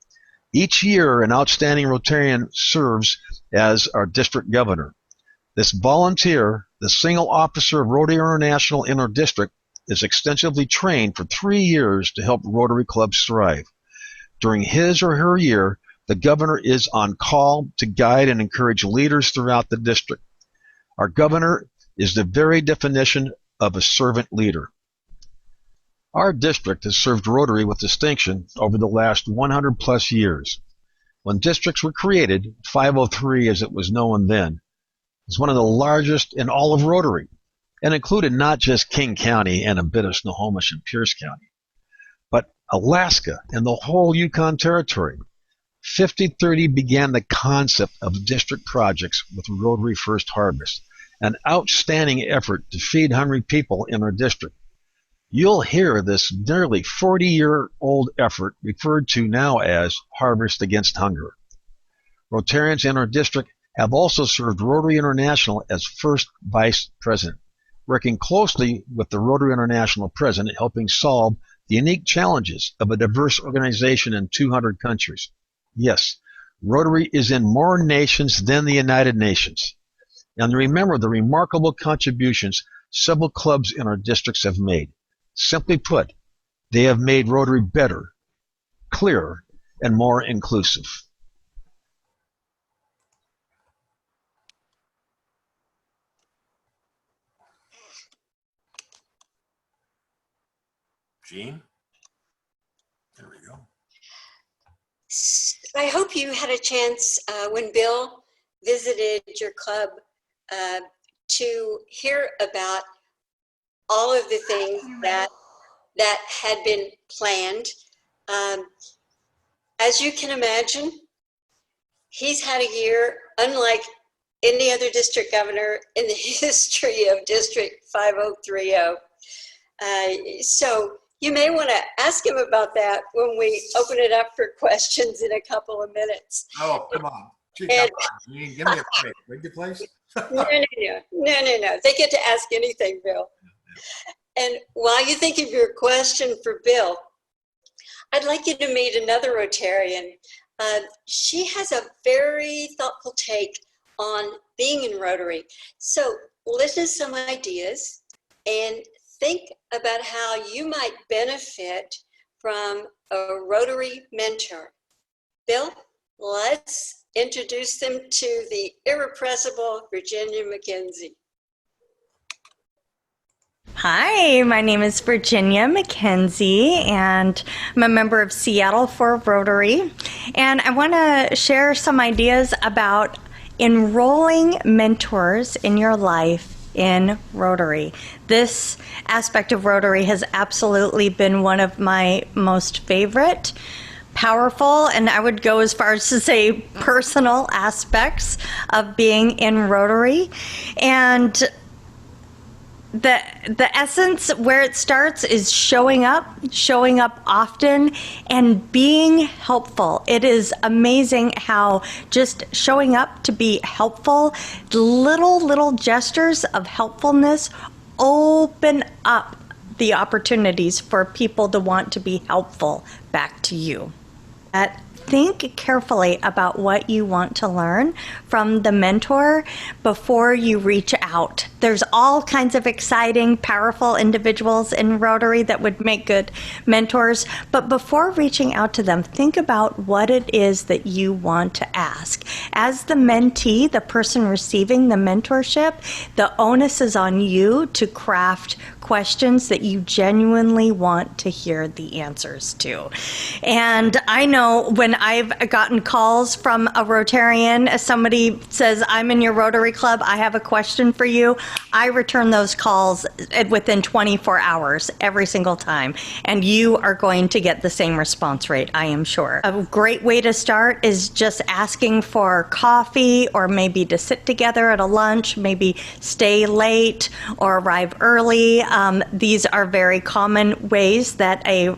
Each year, an outstanding Rotarian serves as our district governor. This volunteer, the single officer of Rotary International in our district, is extensively trained for 3 years to help Rotary clubs thrive. During his or her year, the governor is on call to guide and encourage leaders throughout the district. Our governor is the very definition of a servant leader. Our district has served Rotary with distinction over the last 100 plus years. When districts were created, 503 as it was known then, was one of the largest in all of Rotary, and included not just King County and a bit of Snohomish and Pierce County, but Alaska and the whole Yukon Territory. 5030 began the concept of district projects with Rotary First Harvest, an outstanding effort to feed hungry people in our district. You'll hear this nearly 40-year-old effort referred to now as Harvest Against Hunger. Rotarians in our district have also served Rotary International as first vice president, working closely with the Rotary International president, helping solve the unique challenges of a diverse organization in 200 countries. Yes, Rotary is in more nations than the United Nations. And remember the remarkable contributions several clubs in our districts have made. Simply put, they have made Rotary better, clearer, and more inclusive. Gene? There we go. I hope you had a chance when Bill visited your club to hear about all of the things that had been planned. As you can imagine, he's had a year unlike any other district governor in the history of District 5030. So you may want to ask him about that when we open it up for questions in a couple of minutes. Oh, come on. Gee, come on. Gene, give me a break. Would you please? No. They get to ask anything, Bill. And while you think of your question for Bill, I'd like you to meet another Rotarian. She has a very thoughtful take on being in Rotary. So listen to some ideas and think about how you might benefit from a Rotary mentor. Bill, let's introduce them to the irrepressible Virginia McKenzie. Hi, my name is Virginia McKenzie, and I'm a member of Seattle for Rotary. And I want to share some ideas about enrolling mentors in your life in Rotary. This aspect of Rotary has absolutely been one of my most favorite, powerful, and I would go as far as to say personal aspects of being in Rotary. And the essence where it starts is showing up often and being helpful. It is amazing how just showing up to be helpful, little gestures of helpfulness open up the opportunities for people to want to be helpful back to you. Think carefully about what you want to learn from the mentor before you reach out. There's all kinds of exciting, powerful individuals in Rotary that would make good mentors, but before reaching out to them, think about what it is that you want to ask. As the mentee, the person receiving the mentorship, the onus is on you to craft questions that you genuinely want to hear the answers to. And I know when I've gotten calls from a Rotarian, as somebody says, I'm in your Rotary Club, I have a question for you, I return those calls within 24 hours every single time. And you are going to get the same response rate, I am sure. A great way to start is just asking for coffee, or maybe to sit together at a lunch, maybe stay late or arrive early. These are very common ways that a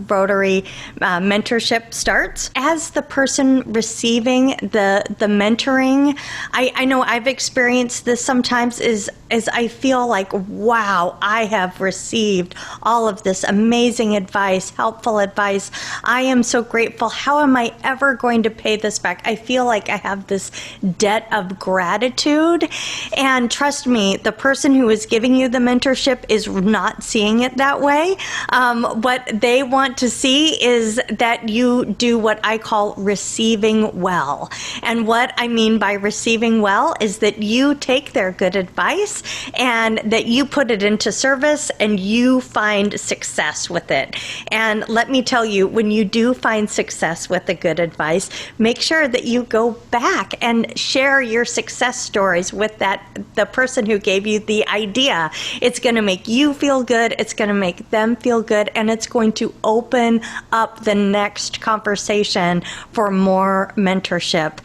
Rotary mentorship starts. As the person receiving the mentoring, I know I've experienced this sometimes, is I feel like, wow, I have received all of this amazing advice, helpful advice. I am so grateful. How am I ever going to pay this back? I feel like I have this debt of gratitude. And trust me, the person who is giving you the mentorship is is not seeing it that way. What they want to see is that you do what I call receiving well. And what I mean by receiving well is that you take their good advice and that you put it into service and you find success with it. And let me tell you, when you do find success with the good advice, make sure that you go back and share your success stories with the person who gave you the idea. It's going to make you feel good, it's going to make them feel good, and it's going to open up the next conversation for more mentorship.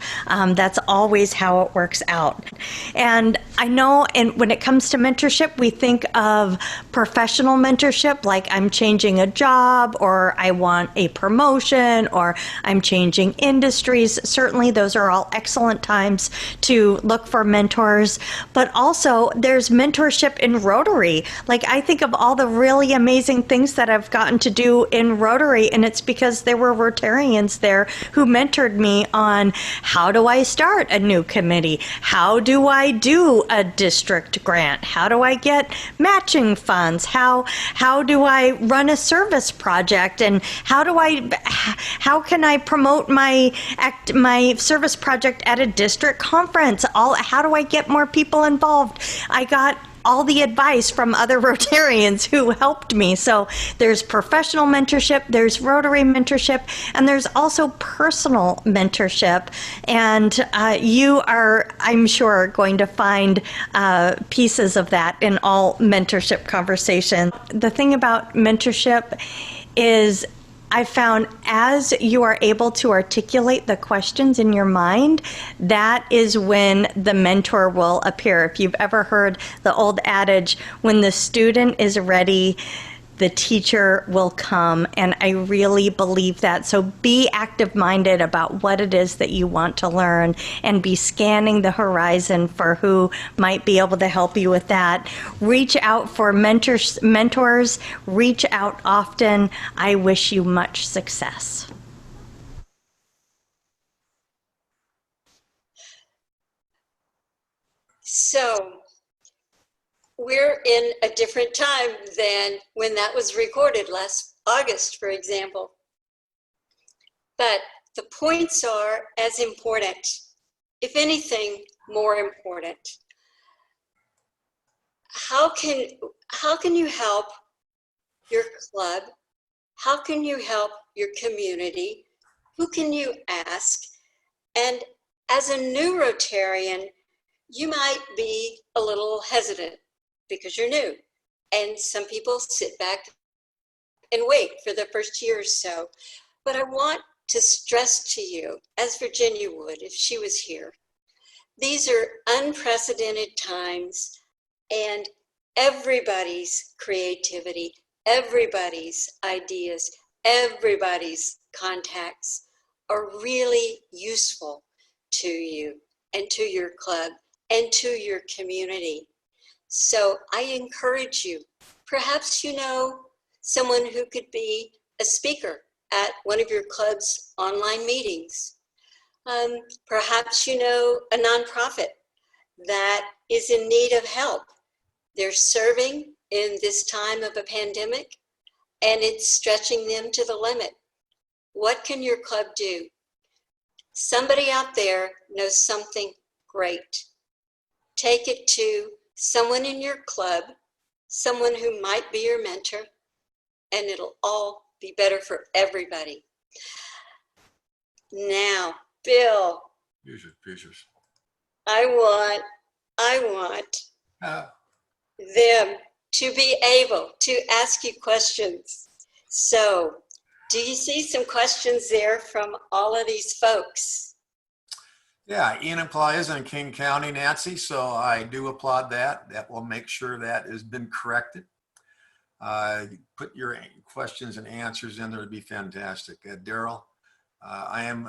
That's always how it works out. And I know, and when it comes to mentorship, we think of professional mentorship, like I'm changing a job, or I want a promotion, or I'm changing industries. Certainly, those are all excellent times to look for mentors. But also, there's mentorship in Rotary. Like, I think of all the really amazing things that I've gotten to do in Rotary, and it's because there were Rotarians there who mentored me on how do I start a new committee? How do I do a district grant? How do I get matching funds? How do I run a service project? And how can I promote my service project at a district conference? How do I get more people involved? I got all the advice from other Rotarians who helped me. So there's professional mentorship, there's Rotary mentorship, and there's also personal mentorship. And you are, I'm sure, going to find pieces of that in all mentorship conversations. The thing about mentorship is I found as you are able to articulate the questions in your mind, that is when the mentor will appear. If you've ever heard the old adage, when the student is ready, the teacher will come. And I really believe that. So be active-minded about what it is that you want to learn and be scanning the horizon for who might be able to help you with that. Reach out for mentors. Reach out often. I wish you much success. So we're in a different time than when that was recorded last August, for example. But the points are as important, if anything, more important. How can you help your club? How can you help your community? Who can you ask? And as a new Rotarian, you might be a little hesitant because you're new. And some people sit back and wait for the first year or so. But I want to stress to you, as Virginia would if she was here, these are unprecedented times, and everybody's creativity, everybody's ideas, everybody's contacts are really useful to you and to your club and to your community. So I encourage you, perhaps you know someone who could be a speaker at one of your club's online meetings. Perhaps you know a nonprofit that is in need of help. They're serving in this time of a pandemic, and it's stretching them to the limit. What can your club do? Somebody out there knows something great. Take it to someone in your club, someone who might be your mentor, and it'll all be better for everybody. Now, Bill, Features. I want them to be able to ask you questions. So, do you see some questions there from all of these folks? Yeah, Enumclaw is in King County, Nancy, so I do applaud that. That will make sure that has been corrected. Put your questions and answers in there, would be fantastic. Daryl, I am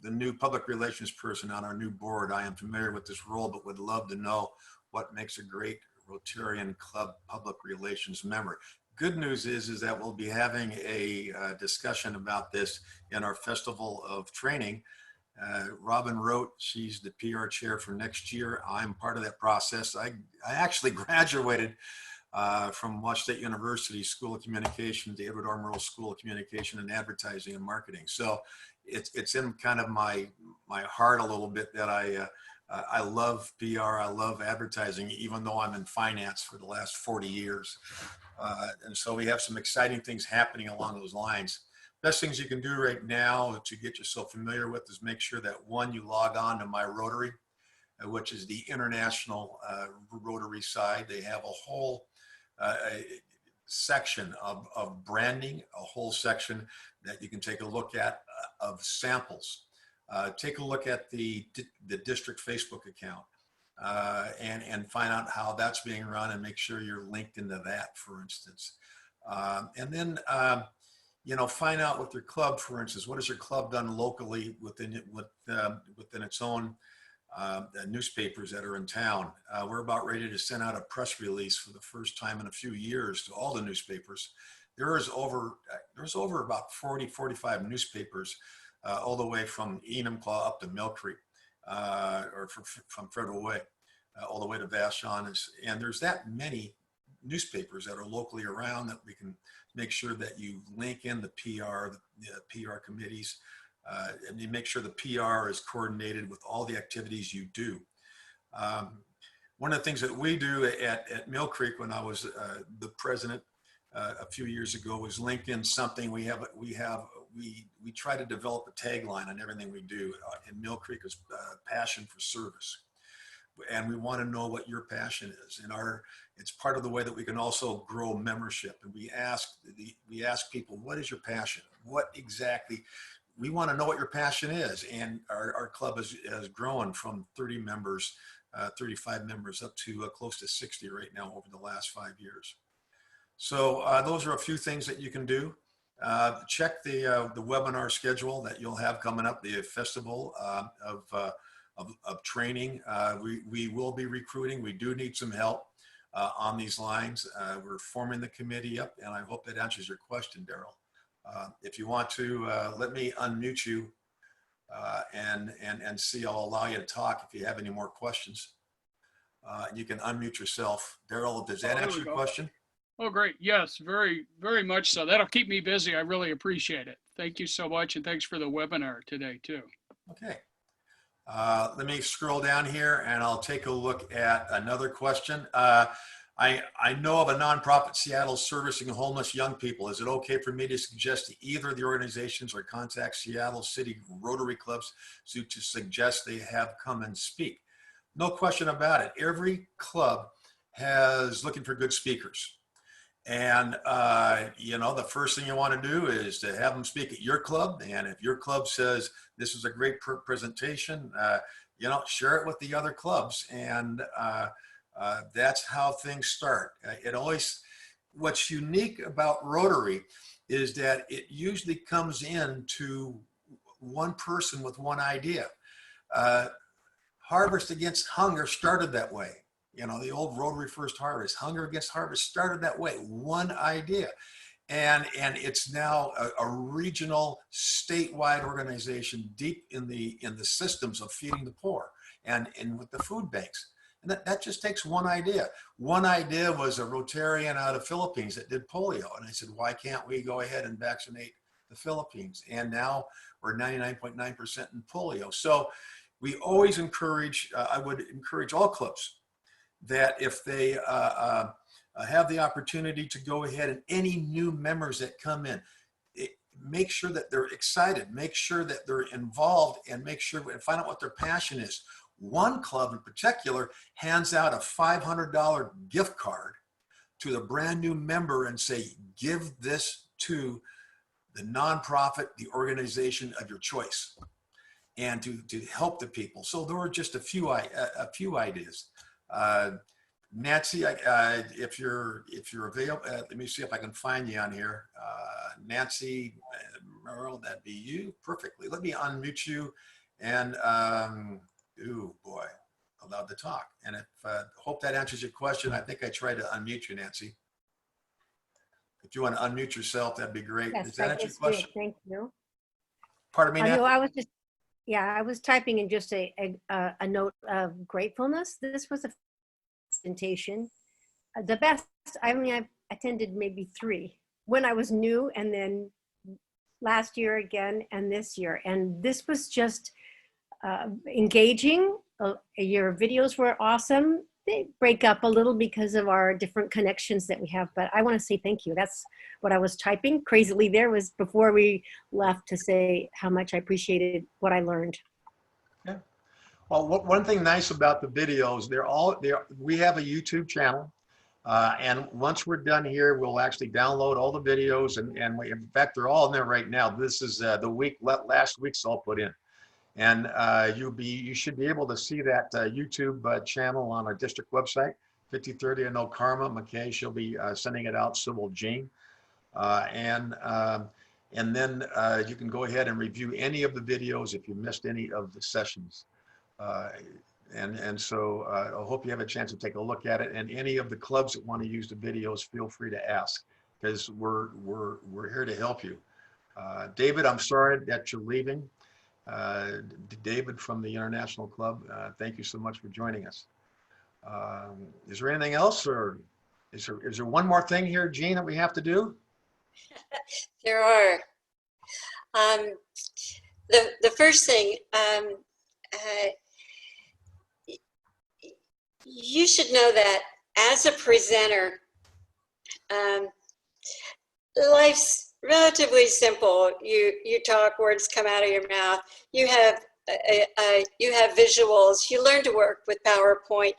the new public relations person on our new board. I am familiar with this role, but would love to know what makes a great Rotarian Club public relations member. Good news is that we'll be having a discussion about this in our Festival of Training. Robin wrote, she's the PR chair for next year. I'm part of that process. I actually graduated from Wash State University School of Communication, the Edward R. Murrow School of Communication and Advertising and Marketing. So it's in kind of my heart a little bit that I love PR, I love advertising, even though I'm in finance for the last 40 years. And so we have some exciting things happening along those lines. Best things you can do right now to get yourself familiar with is make sure that, one, you log on to My Rotary, which is the international Rotary side. They have a whole section of branding, a whole section that you can take a look at of samples. Take a look at the district Facebook account and find out how that's being run and make sure you're linked into that, for instance. And then, find out with your club, for instance, what has your club done locally within its own newspapers that are in town. We're about ready to send out a press release for the first time in a few years to all the newspapers. There's over about 40, 45 newspapers all the way from Enumclaw up to Mill Creek, or from Federal Way, all the way to Vashon. And there's that many newspapers that are locally around that we can make sure that you link in the PR committees, and you make sure the PR is coordinated with all the activities you do. One of the things that we do at Mill Creek when I was the president a few years ago was link in something. We try to develop a tagline on everything we do. In Mill Creek is passion for service. And we want to know what your passion is. And it's part of the way that we can also grow membership. And we ask people, what is your passion? What exactly? We want to know what your passion is. And our club has grown from 30 members, 35 members up to close to 60 right now over the last 5 years. So those are a few things that you can do. Check the webinar schedule that you'll have coming up, the festival of training. We will be recruiting. We do need some help on these lines. We're forming the committee up, and I hope that answers your question, Daryl. If you want to, let me unmute you and see, I'll allow you to talk if you have any more questions. You can unmute yourself. Daryl, does that answer your question? Oh, great. Yes, very, very much so. That'll keep me busy. I really appreciate it. Thank you so much. And thanks for the webinar today, too. Okay. Let me scroll down here and I'll take a look at another question. I know of a nonprofit Seattle servicing homeless young people. Is it okay for me to suggest to either of the organizations or contact Seattle City Rotary Clubs to suggest they have come and speak? No question about it. Every club has looking for good speakers. And, the first thing you want to do is to have them speak at your club. And if your club says this is a great presentation, share it with the other clubs. And that's how things start. What's unique about Rotary is that it usually comes in to one person with one idea. Harvest Against Hunger started that way. The old Rotary First Harvest, Hunger Against Harvest started that way, one idea. And it's now a regional, statewide organization deep in the systems of feeding the poor and with the food banks. And that just takes one idea. One idea was a Rotarian out of Philippines that did polio. And I said, why can't we go ahead and vaccinate the Philippines? And now we're 99.9% in polio. So we always I would encourage all clubs that if they have the opportunity to go ahead and any new members that come in, make sure that they're excited, make sure that they're involved, and find out what their passion is. One club in particular hands out a $500 gift card to the brand new member and say, give this to the nonprofit, the organization of your choice, and to help the people. So there were just a few ideas. Nancy, if you're available, let me see if I can find you on here. Nancy Merrill, that'd be you perfectly. Let me unmute you and, ooh boy, allowed to talk. And hope that answers your question. I think I tried to unmute you, Nancy. If you want to unmute yourself, that'd be great. Yes, Does that I answer your just question? did. Thank you. Pardon me, Nancy? No, I was typing in just a note of gratefulness. This was a presentation the best, I mean, I've attended maybe 3 when I was new, and then last year again, and this year. And this was just engaging. Your videos were awesome. They break up a little because of our different connections that we have, but I want to say thank you. That's what I was typing crazily there was before we left, to say how much I appreciated what I learned. Yeah. Well, one thing nice about the videos, we have a YouTube channel. And once we're done here, we'll actually download all the videos, and in fact, they're all in there right now. This is last week's all put in. And you should be able to see that YouTube channel on our district website, 5030 I Know Karma. McKay, she'll be sending it out, so will Jean. And then you can go ahead and review any of the videos if you missed any of the sessions. So I hope you have a chance to take a look at it. And any of the clubs that want to use the videos, feel free to ask, because we're here to help you. David, I'm sorry that you're leaving. David from the International Club, thank you so much for joining us. Is there anything else, or is there one more thing here, Jean, that we have to do? There are. The first thing, you should know that as a presenter, life's relatively simple. You talk, words come out of your mouth. You have visuals. You learn to work with PowerPoint,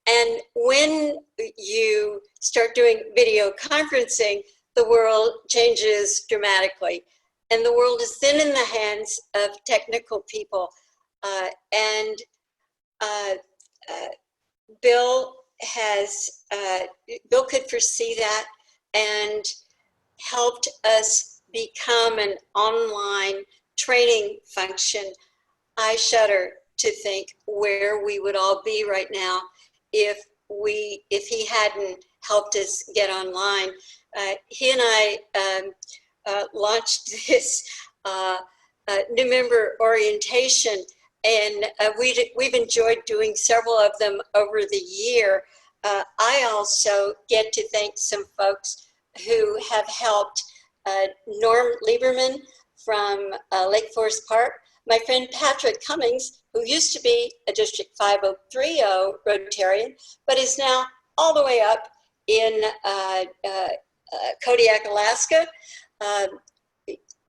and when you start doing video conferencing, the world changes dramatically, and the world is then in the hands of technical people. Bill could foresee that and helped us become an online training function. I shudder to think where we would all be right now if he hadn't helped us get online. He and I launched this new member orientation, and we've enjoyed doing several of them over the year. I also get to thank some folks who have helped. Norm Lieberman from Lake Forest Park, my friend Patrick Cummings, who used to be a District 5030 Rotarian, but is now all the way up in Kodiak, Alaska.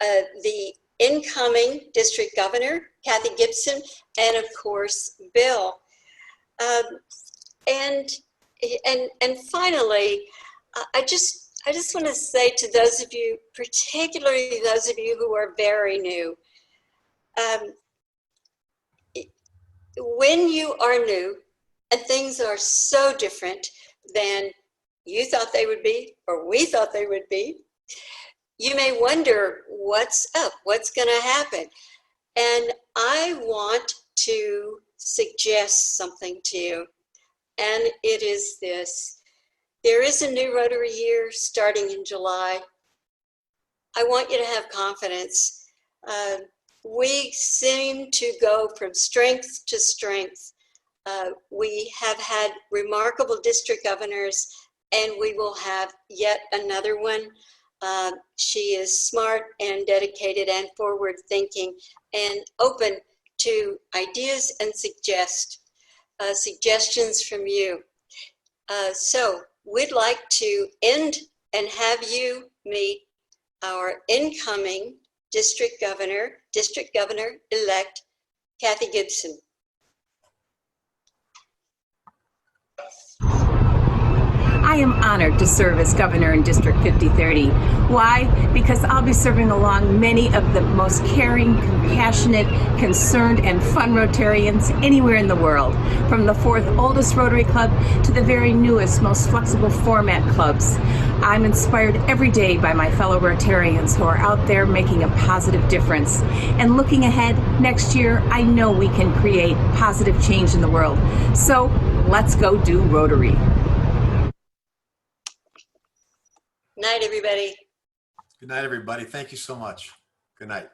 The incoming district governor, Kathy Gibson, and of course, Bill. And finally, I just want to say to those of you, particularly those of you who are very new, when you are new and things are so different than you thought they would be, or we thought they would be, you may wonder what's up, what's going to happen. And I want to suggest something to you, and it is this. There is a new Rotary year starting in July. I want you to have confidence. We seem to go from strength to strength. We have had remarkable district governors, and we will have yet another one. She is smart and dedicated and forward thinking and open to ideas and suggestions from you. So we'd like to end and have you meet our incoming district governor-elect, Kathy Gibson. I am honored to serve as governor in District 5030. Why? Because I'll be serving along many of the most caring, compassionate, concerned, and fun Rotarians anywhere in the world, from the 4th oldest Rotary Club to the very newest, most flexible format clubs. I'm inspired every day by my fellow Rotarians who are out there making a positive difference. And looking ahead, next year, I know we can create positive change in the world. So let's go do Rotary. Night, everybody. Good night, everybody. Thank you so much. Good night.